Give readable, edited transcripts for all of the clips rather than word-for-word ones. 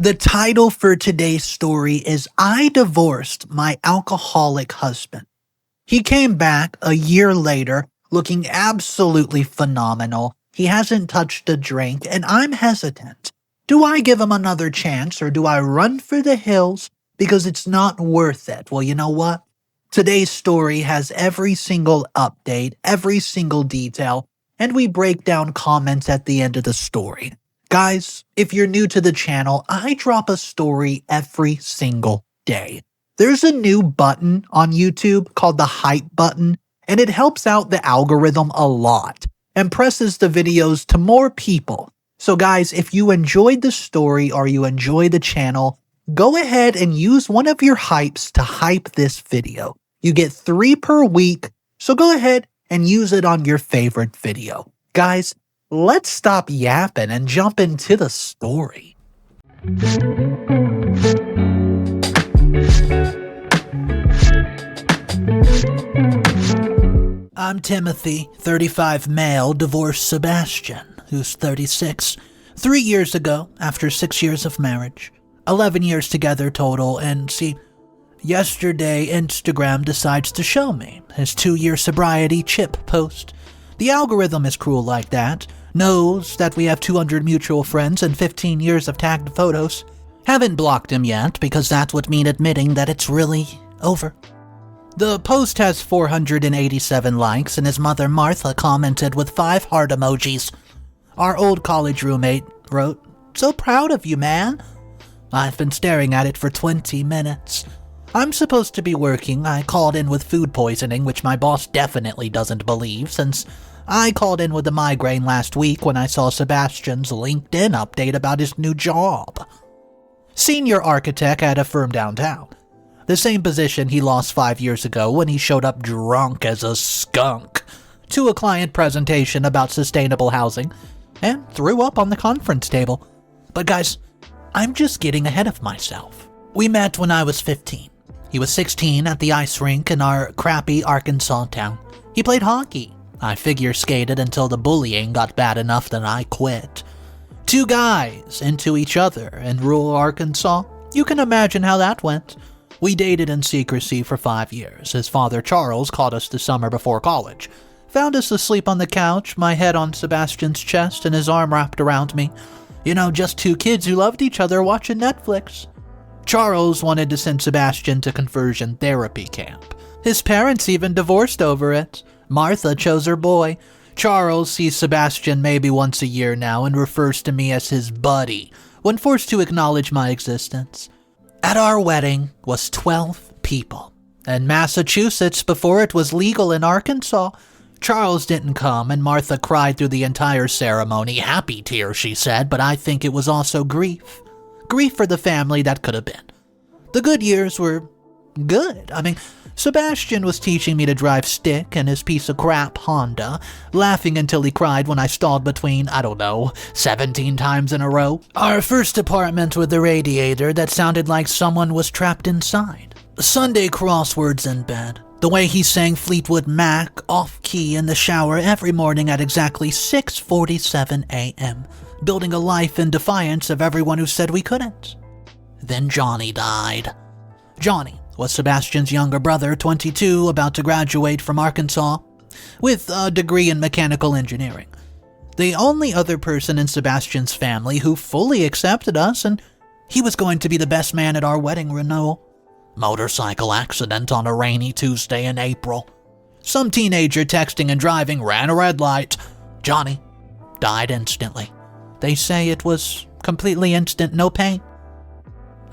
The title for today's story is I Divorced My Alcoholic Husband. He came back a year later looking absolutely phenomenal. He hasn't touched a drink, and I'm hesitant. Do I give him another chance, or do I run for the hills because it's not worth it? Well, you know what? Today's story has every single update, every single detail, and we break down comments at the end of the story. Guys, if you're new to the channel, I drop a story every single day. There's a new button on YouTube called the hype button, and it helps out the algorithm a lot and presses the videos to more people. So guys, if you enjoyed the story or you enjoy the channel, go ahead and use one of your hypes to hype this video. You get 3 per week, so go ahead and use it on your favorite video. Guys, let's stop yapping and jump into the story. I'm Timothy, 35 male, divorced Sebastian, who's 36. 3 years ago, after 6 years of marriage. 11 years together total, and see, yesterday Instagram decides to show me his 2-year sobriety chip post. The algorithm is cruel like that. Knows that we have 200 mutual friends and 15 years of tagged photos. Haven't blocked him yet, because that would mean admitting that it's really over. The post has 487 likes, and his mother Martha commented with 5 heart emojis. Our old college roommate wrote, "So proud of you, man." I've been staring at it for 20 minutes. I'm supposed to be working. I called in with food poisoning, which my boss definitely doesn't believe, since I called in with a migraine last week when I saw Sebastian's LinkedIn update about his new job. Senior architect at a firm downtown. The same position he lost 5 years ago when he showed up drunk as a skunk to a client presentation about sustainable housing and threw up on the conference table. But guys, I'm just getting ahead of myself. We met when I was 15. He was 16 at the ice rink in our crappy Arkansas town. He played hockey. I figure skated until the bullying got bad enough that I quit. 2 guys into each other in rural Arkansas. You can imagine how that went. We dated in secrecy for 5 years. His father Charles caught us the summer before college. Found us asleep on the couch, my head on Sebastian's chest and his arm wrapped around me. You know, just 2 kids who loved each other watching Netflix. Charles wanted to send Sebastian to conversion therapy camp. His parents even divorced over it. Martha chose her boy. Charles sees Sebastian maybe once a year now and refers to me as his buddy when forced to acknowledge my existence. At our wedding was 12 people. In Massachusetts, before it was legal in Arkansas, Charles didn't come, and Martha cried through the entire ceremony. Happy tears, she said, but I think it was also grief. Grief for the family that could have been. The good years were good. Sebastian was teaching me to drive stick in his piece of crap Honda, laughing until he cried when I stalled between, 17 times in a row. Our first apartment with a radiator that sounded like someone was trapped inside. Sunday crosswords in bed. The way he sang Fleetwood Mac off-key in the shower every morning at exactly 6:47 a.m., building a life in defiance of everyone who said we couldn't. Then Johnny died. Johnny was Sebastian's younger brother, 22, about to graduate from Arkansas with a degree in mechanical engineering. The only other person in Sebastian's family who fully accepted us, and he was going to be the best man at our wedding renewal. Motorcycle accident on a rainy Tuesday in April. Some teenager texting and driving ran a red light. Johnny died instantly. They say it was completely instant, no pain.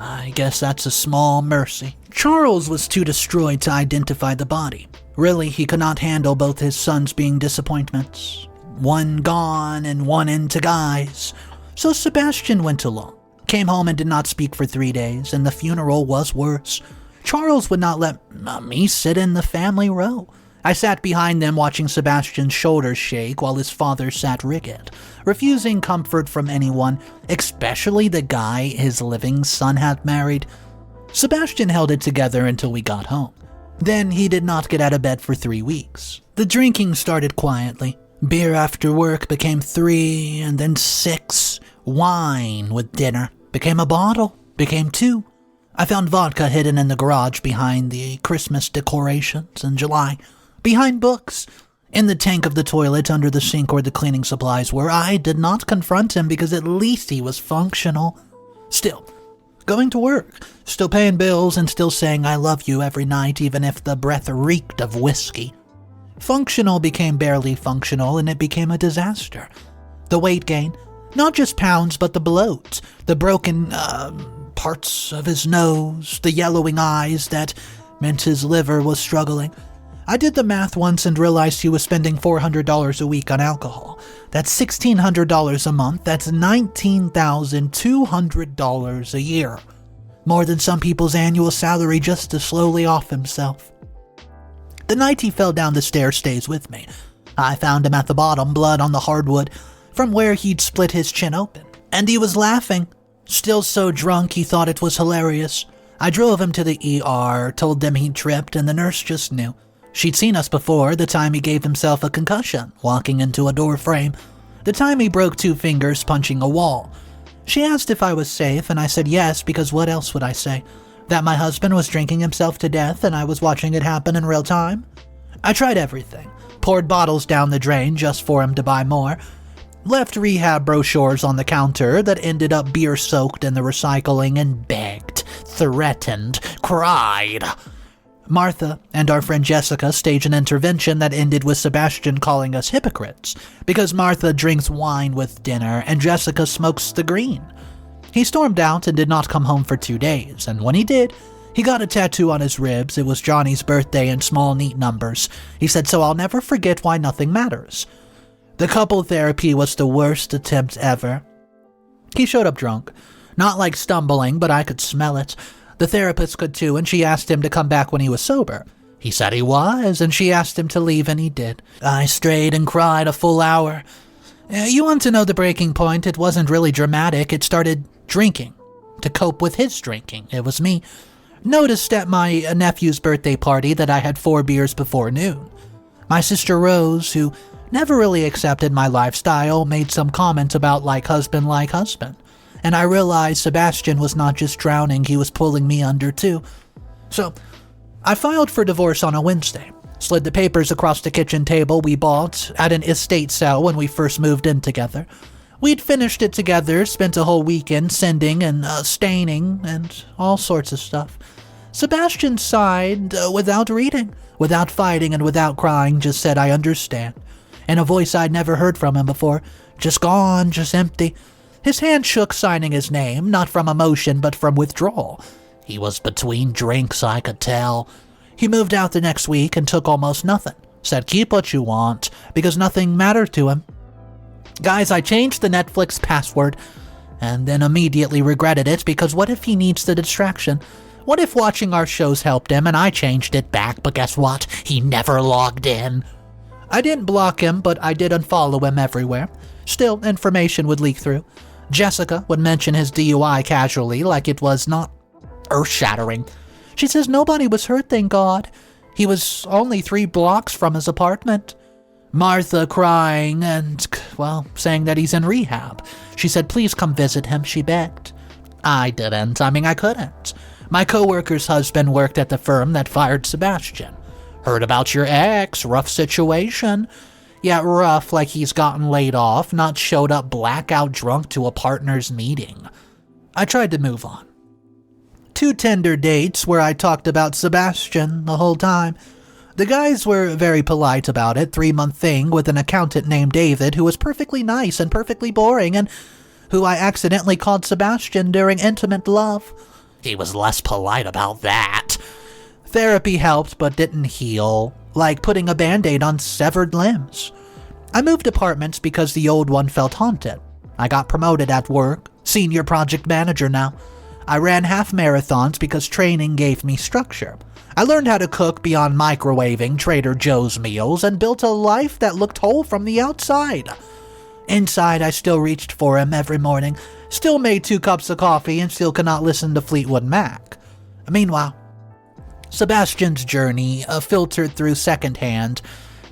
I guess that's a small mercy. Charles was too destroyed to identify the body. Really, he could not handle both his sons being disappointments. One gone and one into guys. So Sebastian went along. Came home and did not speak for 3 days, and the funeral was worse. Charles would not let me sit in the family row. I sat behind them watching Sebastian's shoulders shake while his father sat rigid, refusing comfort from anyone, especially the guy his living son had married. Sebastian held it together until we got home. Then he did not get out of bed for 3 weeks. The drinking started quietly. Beer after work became 3, and then 6. Wine with dinner became a bottle, became two. I found vodka hidden in the garage behind the Christmas decorations in July, behind books, in the tank of the toilet under the sink where the cleaning supplies were. I did not confront him because at least he was functional. Still, going to work, still paying bills and still saying I love you every night even if the breath reeked of whiskey. Functional became barely functional and it became a disaster. The weight gain, not just pounds but the bloat, the broken parts of his nose, the yellowing eyes that meant his liver was struggling. I did the math once and realized he was spending $400 a week on alcohol. That's $1,600 a month. That's $19,200 a year. More than some people's annual salary just to slowly off himself. The night he fell down the stairs stays with me. I found him at the bottom, blood on the hardwood, from where he'd split his chin open. And he was laughing. Still so drunk he thought it was hilarious. I drove him to the ER, told them he'd tripped, and the nurse just knew. She'd seen us before, the time he gave himself a concussion, walking into a door frame, the time he broke 2 fingers punching a wall. She asked if I was safe, and I said yes, because what else would I say? That my husband was drinking himself to death and I was watching it happen in real time? I tried everything. Poured bottles down the drain just for him to buy more. Left rehab brochures on the counter that ended up beer-soaked in the recycling and begged, threatened, cried. Martha and our friend Jessica staged an intervention that ended with Sebastian calling us hypocrites because Martha drinks wine with dinner and Jessica smokes the green. He stormed out and did not come home for 2 days, and when he did, he got a tattoo on his ribs. It was Johnny's birthday in small, neat numbers. He said, "So I'll never forget why nothing matters." The couple therapy was the worst attempt ever. He showed up drunk. Not like stumbling, but I could smell it. The therapist could too, and she asked him to come back when he was sober. He said he was, and she asked him to leave, and he did. I strayed and cried a full hour. You want to know the breaking point? It wasn't really dramatic. It started drinking. To cope with his drinking. It was me. Noticed at my nephew's birthday party that I had 4 beers before noon. My sister Rose, who never really accepted my lifestyle, made some comment about like husband. And I realized Sebastian was not just drowning, he was pulling me under too. So, I filed for divorce on a Wednesday. Slid the papers across the kitchen table we bought at an estate sale when we first moved in together. We'd finished it together, spent a whole weekend sending and staining and all sorts of stuff. Sebastian sighed without reading, without fighting and without crying, just said, "I understand." In a voice I'd never heard from him before. Just gone, just empty. His hand shook signing his name, not from emotion but from withdrawal. He was between drinks, I could tell. He moved out the next week and took almost nothing. Said keep what you want, because nothing mattered to him. Guys, I changed the Netflix password, and then immediately regretted it, because what if he needs the distraction? What if watching our shows helped him and I changed it back, but guess what? He never logged in. I didn't block him, but I did unfollow him everywhere. Still, information would leak through. Jessica would mention his DUI casually, like it was not earth-shattering. She says nobody was hurt, thank God. He was only 3 blocks from his apartment. Martha crying and, well, saying that he's in rehab. She said please come visit him, she begged. I didn't. I couldn't. My coworker's husband worked at the firm that fired Sebastian. Heard about your ex, rough situation. Yeah, rough like he's gotten laid off, not showed up blackout drunk to a partner's meeting. I tried to move on. 2 Tinder dates where I talked about Sebastian the whole time. The guys were very polite about it, 3-month thing with an accountant named David who was perfectly nice and perfectly boring and who I accidentally called Sebastian during intimate love. He was less polite about that. Therapy helped but didn't heal, like putting a band-aid on severed limbs. I moved apartments because the old one felt haunted. I got promoted at work, senior project manager now. I ran half marathons because training gave me structure. I learned how to cook beyond microwaving Trader Joe's meals and built a life that looked whole from the outside. Inside, I still reached for him every morning, still made 2 cups of coffee, and still could not listen to Fleetwood Mac. Meanwhile, Sebastian's journey filtered through secondhand,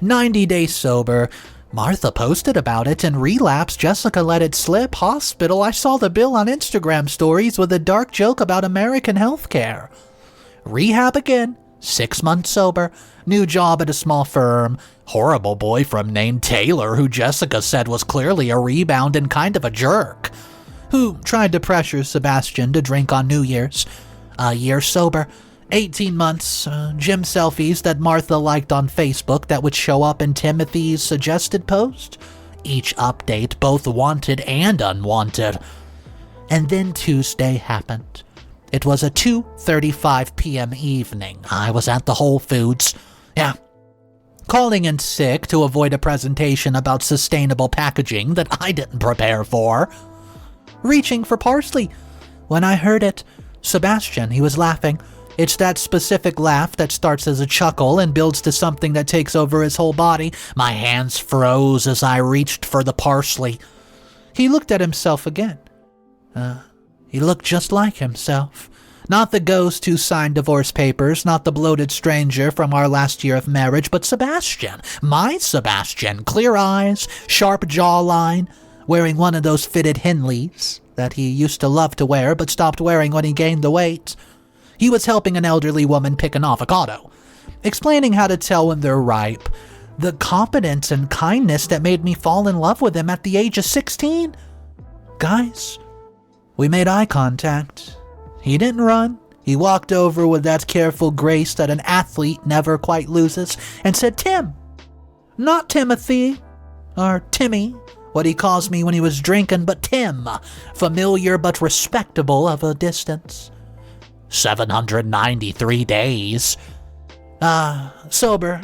90 days sober, Martha posted about it and relapse. Jessica let it slip. Hospital. I saw the bill on Instagram stories with a dark joke about American healthcare. Rehab again. 6 months sober. New job at a small firm. Horrible boyfriend named Taylor, who Jessica said was clearly a rebound and kind of a jerk, who tried to pressure Sebastian to drink on New Year's. A year sober. 18 months, gym selfies that Martha liked on Facebook that would show up in Timothy's suggested post. Each update both wanted and unwanted. And then Tuesday happened. It was a 2:35 p.m. evening. I was at the Whole Foods. Yeah. Calling in sick to avoid a presentation about sustainable packaging that I didn't prepare for. Reaching for parsley. When I heard it, Sebastian, he was laughing. It's that specific laugh that starts as a chuckle and builds to something that takes over his whole body. My hands froze as I reached for the parsley. He looked at himself again. He looked just like himself. Not the ghost who signed divorce papers, not the bloated stranger from our last year of marriage, but Sebastian. My Sebastian. Clear eyes, sharp jawline, wearing one of those fitted Henleys that he used to love to wear but stopped wearing when he gained the weight. He was helping an elderly woman pick an avocado, explaining how to tell when they're ripe. The competence and kindness that made me fall in love with him at the age of 16. Guys, we made eye contact. He didn't run. He walked over with that careful grace that an athlete never quite loses and said, "Tim." Not Timothy, or Timmy, what he calls me when he was drinking, but Tim, familiar but respectable of a distance. 793 days. Sober,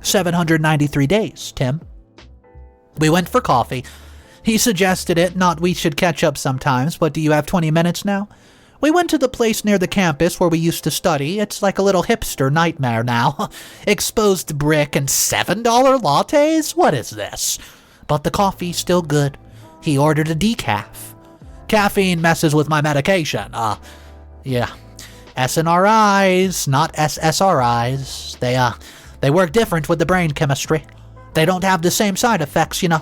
793 days, Tim. We went for coffee. He suggested it, not we should catch up sometimes, but do you have 20 minutes now? We went to the place near the campus where we used to study. It's like a little hipster nightmare now. Exposed brick and $7 lattes? What is this? But the coffee's still good. He ordered a decaf. Caffeine messes with my medication. Yeah. SNRIs, not SSRIs. They work different with the brain chemistry. They don't have the same side effects, you know.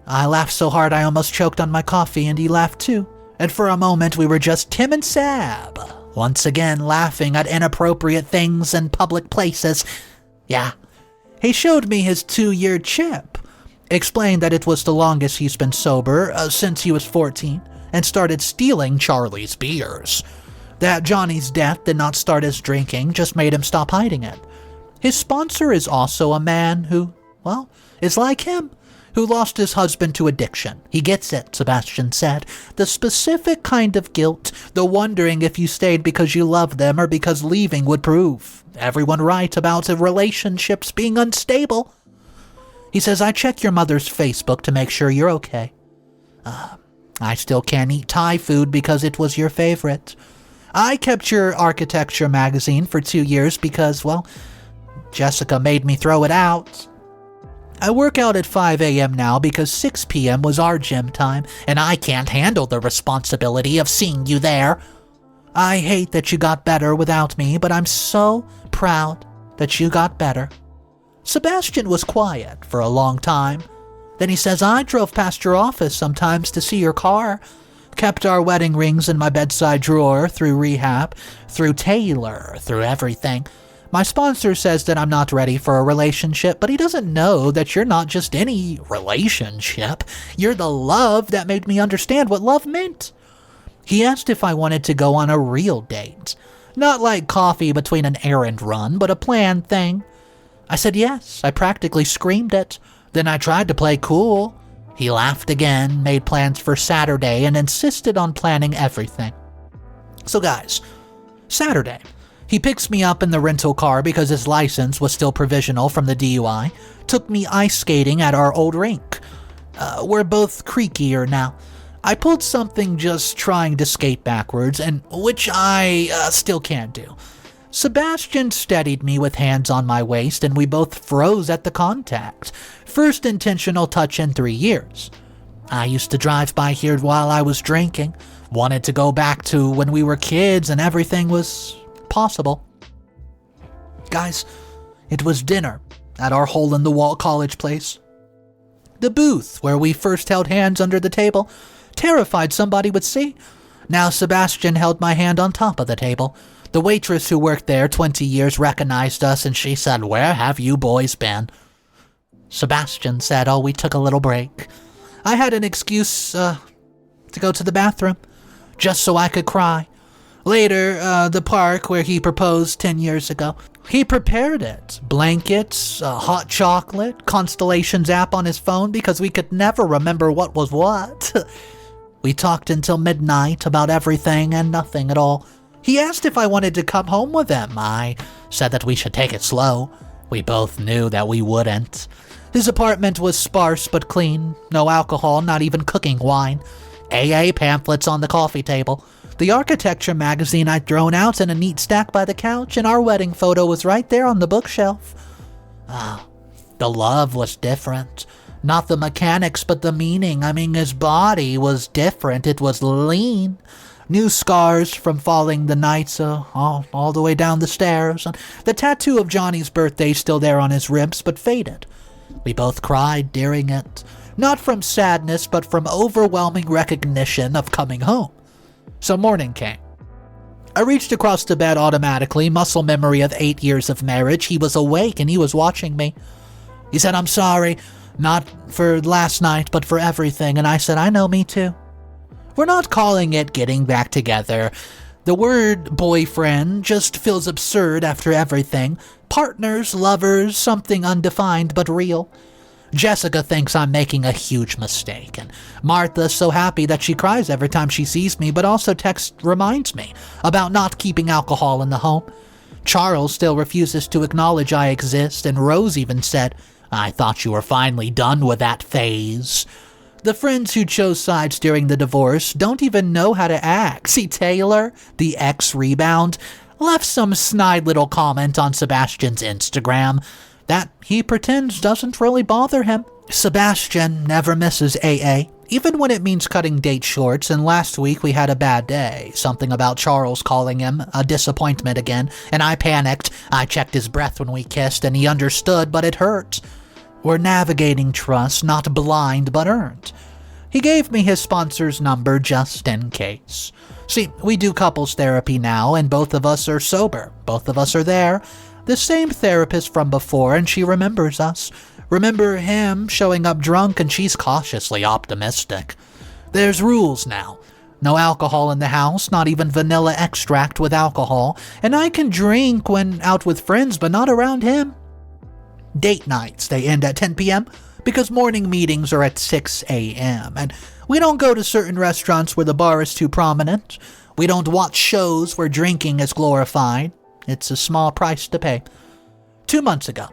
I laughed so hard I almost choked on my coffee, and he laughed too. And for a moment we were just Tim and Sab, once again laughing at inappropriate things in public places. Yeah. He showed me his 2-year chip, explained that it was the longest he's been sober since he was 14, and started stealing Charlie's beers. That Johnny's death did not start his drinking, just made him stop hiding it. His sponsor is also a man who, well, is like him, who lost his husband to addiction. He gets it, Sebastian said. The specific kind of guilt, the wondering if you stayed because you loved them or because leaving would prove everyone right about the relationships being unstable. He says, I check your mother's Facebook to make sure you're okay. I still can't eat Thai food because it was your favorite. I kept your architecture magazine for 2 years because, well, Jessica made me throw it out. I work out at 5 a.m. now because 6 p.m. was our gym time, and I can't handle the responsibility of seeing you there. I hate that you got better without me, but I'm so proud that you got better. Sebastian was quiet for a long time. Then he says, I drove past your office sometimes to see your car. Kept our wedding rings in my bedside drawer through rehab, through Taylor, through everything. My sponsor says that I'm not ready for a relationship, but he doesn't know that you're not just any relationship. You're the love that made me understand what love meant. He asked if I wanted to go on a real date. Not like coffee between an errand run, but a planned thing. I said yes. I practically screamed it. Then I tried to play cool. He laughed again, made plans for Saturday, and insisted on planning everything. So guys, Saturday. He picks me up in the rental car because his license was still provisional from the DUI, took me ice skating at our old rink. We're both creakier now. I pulled something just trying to skate backwards, and which I still can't do. Sebastian steadied me with hands on my waist, and we both froze at the contact. First intentional touch in 3 years. I used to drive by here while I was drinking, wanted to go back to when we were kids and everything was possible. Guys, it was dinner. at our hole-in-the-wall college place. The booth where we first held hands under the table, terrified somebody would see. Now Sebastian held my hand on top of the table. The waitress who worked there 20 years recognized us and she said, "Where have you boys been?" Sebastian said, "Oh, we took a little break. I had an excuse to go to the bathroom, just so I could cry. Later, the park where he proposed 10 years ago. He prepared it. Blankets, hot chocolate, Constellations app on his phone because we could never remember what was what. We talked until midnight about everything and nothing at all. He asked if I wanted to come home with him. I said that we should take it slow. We both knew that we wouldn't. His apartment was sparse but clean. No alcohol, not even cooking wine. AA pamphlets on the coffee table. The architecture magazine I'd thrown out in a neat stack by the couch, and our wedding photo was right there on the bookshelf. The love was different. Not the mechanics, but the meaning. I mean, his body was different. It was lean. New scars from falling the nights all the way down the stairs. And the tattoo of Johnny's birthday still there on his ribs, but faded. We both cried during it. Not from sadness, but from overwhelming recognition of coming home. So morning came. I reached across the bed automatically, muscle memory of 8 years of marriage. He was awake and he was watching me. He said, "I'm sorry, not for last night, but for everything." And I said, "I know, me too." We're not calling it getting back together. The word boyfriend just feels absurd after everything. Partners, lovers, something undefined but real. Jessica thinks I'm making a huge mistake, and Martha's so happy that she cries every time she sees me, but also reminds me about not keeping alcohol in the home. Charles still refuses to acknowledge I exist, and Rose even said, "I thought you were finally done with that phase." The friends who chose sides during the divorce don't even know how to act. See, Taylor, the ex-rebound, left some snide little comment on Sebastian's Instagram that he pretends doesn't really bother him. Sebastian never misses AA, even when it means cutting dates short, and last week we had a bad day. Something about Charles calling him a disappointment again, and I panicked. I checked his breath when we kissed, and he understood, but it hurt. We're navigating trust, not blind, but earned. He gave me his sponsor's number just in case. See, we do couples therapy now, and both of us are sober. Both of us are there. The same therapist from before, and she remembers us. Remember him showing up drunk, and she's cautiously optimistic. There's rules now. No alcohol in the house, not even vanilla extract with alcohol, and I can drink when out with friends, but not around him. Date nights, they end at 10 p.m. because morning meetings are at 6 a.m. And we don't go to certain restaurants where the bar is too prominent. We don't watch shows where drinking is glorified. It's a small price to pay. 2 months ago,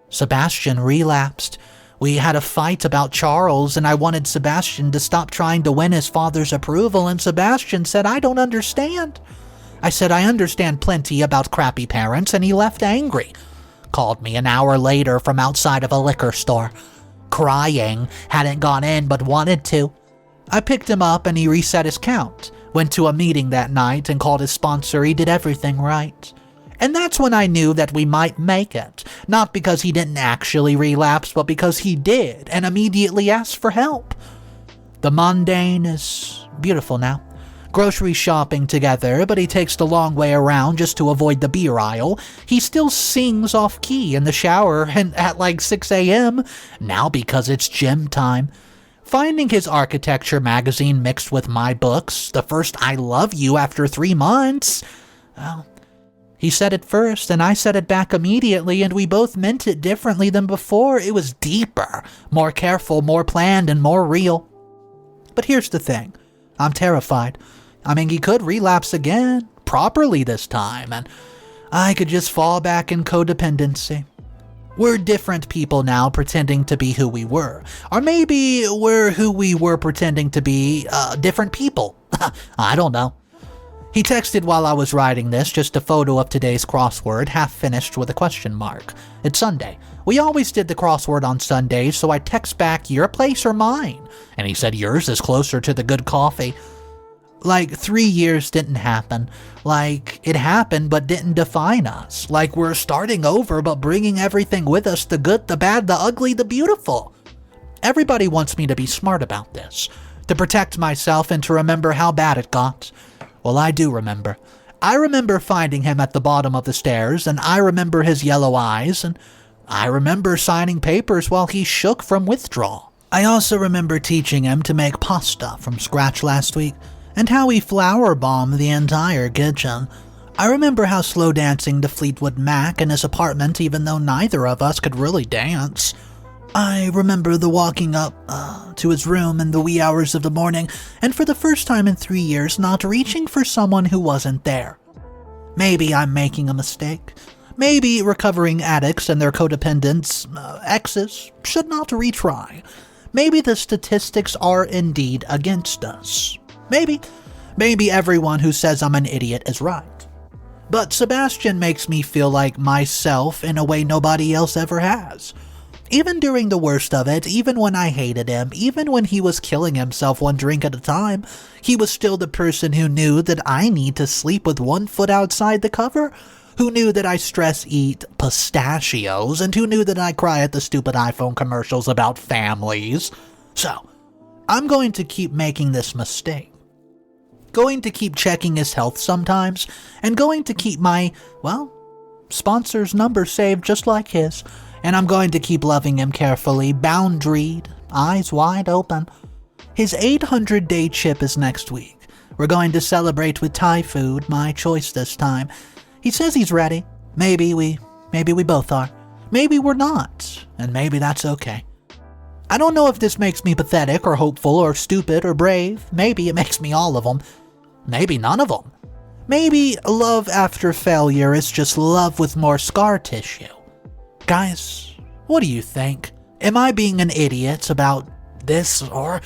Sebastian relapsed. We had a fight about Charles, and I wanted Sebastian to stop trying to win his father's approval, and Sebastian said, "I don't understand." I said, "I understand plenty about crappy parents," and he left angry. Called me an hour later from outside of a liquor store. Crying, hadn't gone in but wanted to. I picked him up and he reset his count. Went to a meeting that night and called his sponsor. He did everything right. And that's when I knew that we might make it. Not because he didn't actually relapse, but because he did and immediately asked for help. The mundane is beautiful now. Grocery shopping together, but he takes the long way around just to avoid the beer aisle. He still sings off-key in the shower and at like 6 a.m., now because it's gym time. Finding his architecture magazine mixed with my books, the first I love you after 3 months. Well, he said it first, and I said it back immediately, and we both meant it differently than before. It was deeper, more careful, more planned, and more real. But here's the thing. I'm terrified. I mean, he could relapse again, properly this time, and I could just fall back in codependency. We're different people now pretending to be who we were. Or maybe we're who we were pretending to be, different people. I don't know. He texted while I was writing this, just a photo of today's crossword, half finished with a question mark. It's Sunday. We always did the crossword on Sundays, so I text back, "Your place or mine?" And he said, "Yours is closer to the good coffee." Like 3 years didn't happen. Like it happened but didn't define us. Like we're starting over but bringing everything with us, the good, the bad, the ugly, the beautiful. Everybody wants me to be smart about this, to protect myself and to remember how bad it got. Well, I do remember. I remember finding him at the bottom of the stairs, and I remember his yellow eyes, and I remember signing papers while he shook from withdrawal. I also remember teaching him to make pasta from scratch last week, and how he flower bombed the entire kitchen. I remember how slow dancing to Fleetwood Mac in his apartment even though neither of us could really dance. I remember the walking up to his room in the wee hours of the morning, and for the first time in 3 years not reaching for someone who wasn't there. Maybe I'm making a mistake. Maybe recovering addicts and their codependents, exes, should not retry. Maybe the statistics are indeed against us. Maybe everyone who says I'm an idiot is right. But Sebastian makes me feel like myself in a way nobody else ever has. Even during the worst of it, even when I hated him, even when he was killing himself one drink at a time, he was still the person who knew that I need to sleep with one foot outside the cover, who knew that I stress eat pistachios, and who knew that I cry at the stupid iPhone commercials about families. So, I'm going to keep making this mistake. Going to keep checking his health sometimes, and going to keep my, sponsor's number saved just like his. And I'm going to keep loving him carefully, boundaried, eyes wide open. His 800-day chip is next week. We're going to celebrate with Thai food, my choice this time. He says he's ready. Maybe we both are. Maybe we're not, and maybe that's okay. I don't know if this makes me pathetic or hopeful or stupid or brave. Maybe it makes me all of them. Maybe none of them. Maybe love after failure is just love with more scar tissue. Guys, what do you think? Am I being an idiot about this, or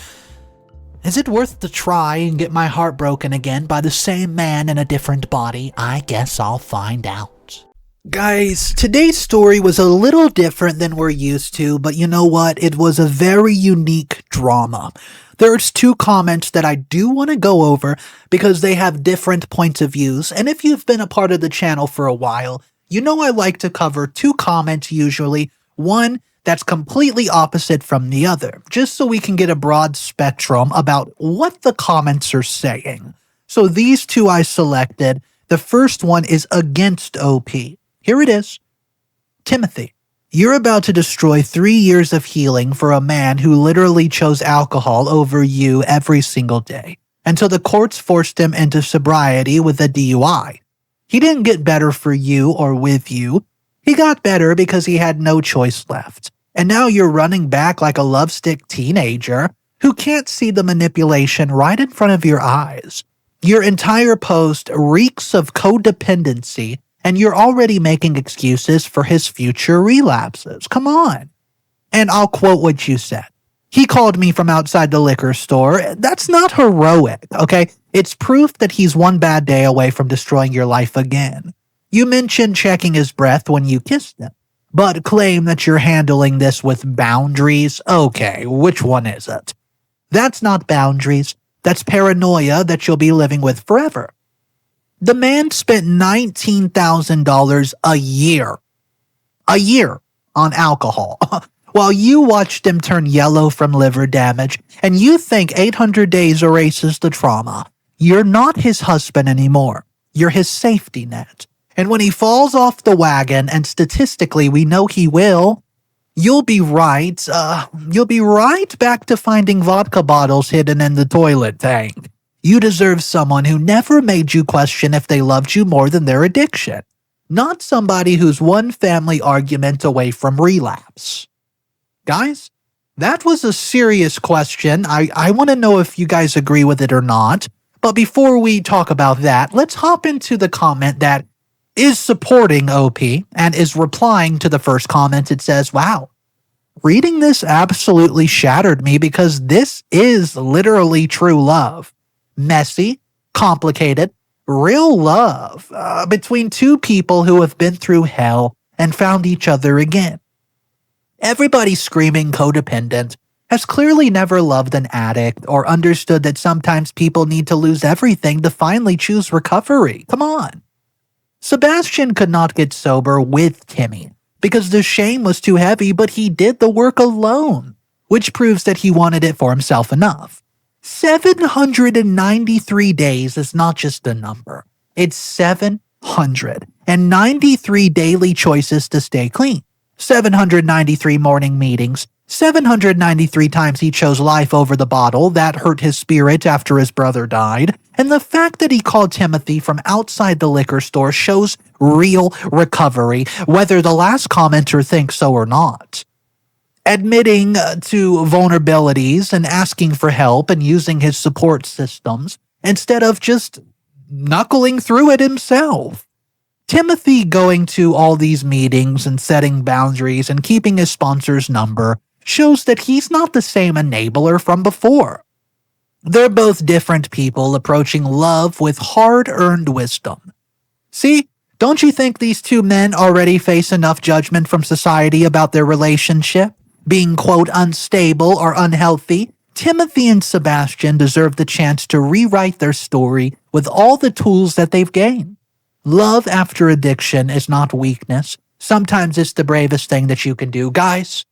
is it worth the try and get my heart broken again by the same man in a different body? I guess I'll find out. Guys, today's story was a little different than we're used to, but you know what? It was a very unique drama. There's 2 comments that I do want to go over because they have different points of views, and if you've been a part of the channel for a while, you know I like to cover 2 comments usually, one that's completely opposite from the other, just so we can get a broad spectrum about what the comments are saying. So these 2 I selected. The first one is against OP. Here it is. Timothy, you're about to destroy 3 years of healing for a man who literally chose alcohol over you every single day, until the courts forced him into sobriety with a DUI. He didn't get better for you or with you. He got better because he had no choice left. And now you're running back like a lovesick teenager who can't see the manipulation right in front of your eyes. Your entire post reeks of codependency, and you're already making excuses for his future relapses. Come on. And I'll quote what you said. He called me from outside the liquor store. That's not heroic, okay? It's proof that he's one bad day away from destroying your life again. You mentioned checking his breath when you kissed him, but claim that you're handling this with boundaries. Okay, which one is it? That's not boundaries. That's paranoia that you'll be living with forever. The man spent $19,000 a year on alcohol. While you watched him turn yellow from liver damage, and you think 800 days erases the trauma. You're not his husband anymore. You're his safety net. And when he falls off the wagon, and statistically we know he will, you'll be right back to finding vodka bottles hidden in the toilet tank. You deserve someone who never made you question if they loved you more than their addiction. Not somebody who's one family argument away from relapse. Guys, that was a serious question. I want to know if you guys agree with it or not. But before we talk about that, let's hop into the comment that is supporting OP and is replying to the first comment. It says, wow, reading this absolutely shattered me because this is literally true love. Messy, complicated, real love between 2 people who have been through hell and found each other again. Everybody's screaming codependent, has clearly never loved an addict or understood that sometimes people need to lose everything to finally choose recovery. Come on. Sebastian could not get sober with Timmy because the shame was too heavy, but he did the work alone, which proves that he wanted it for himself enough. 793 days is not just a number. It's 793 daily choices to stay clean. 793 morning meetings. 793 times he chose life over the bottle that hurt his spirit after his brother died. And the fact that he called Timothy from outside the liquor store shows real recovery, whether the last commenter thinks so or not. Admitting to vulnerabilities and asking for help and using his support systems instead of just knuckling through it himself. Timothy going to all these meetings and setting boundaries and keeping his sponsor's number shows that he's not the same enabler from before. They're both different people approaching love with hard-earned wisdom. See, don't you think these two men already face enough judgment from society about their relationship? Being, quote, unstable or unhealthy? Timothy and Sebastian deserve the chance to rewrite their story with all the tools that they've gained. Love after addiction is not weakness. Sometimes it's the bravest thing that you can do. Guys,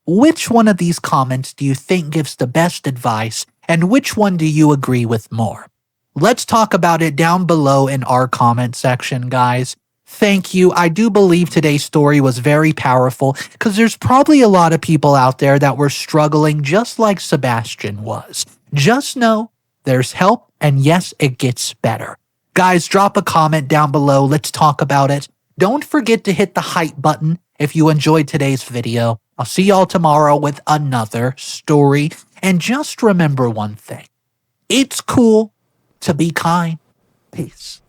which one of these comments do you think gives the best advice, and which one do you agree with more? Let's talk about it down below in our comment section, guys. Thank you. I do believe today's story was very powerful because there's probably a lot of people out there that were struggling just like Sebastian was. Just know there's help, and yes, it gets better. Guys, drop a comment down below. Let's talk about it. Don't forget to hit the hype button if you enjoyed today's video. I'll see y'all tomorrow with another story. And just remember one thing. It's cool to be kind. Peace.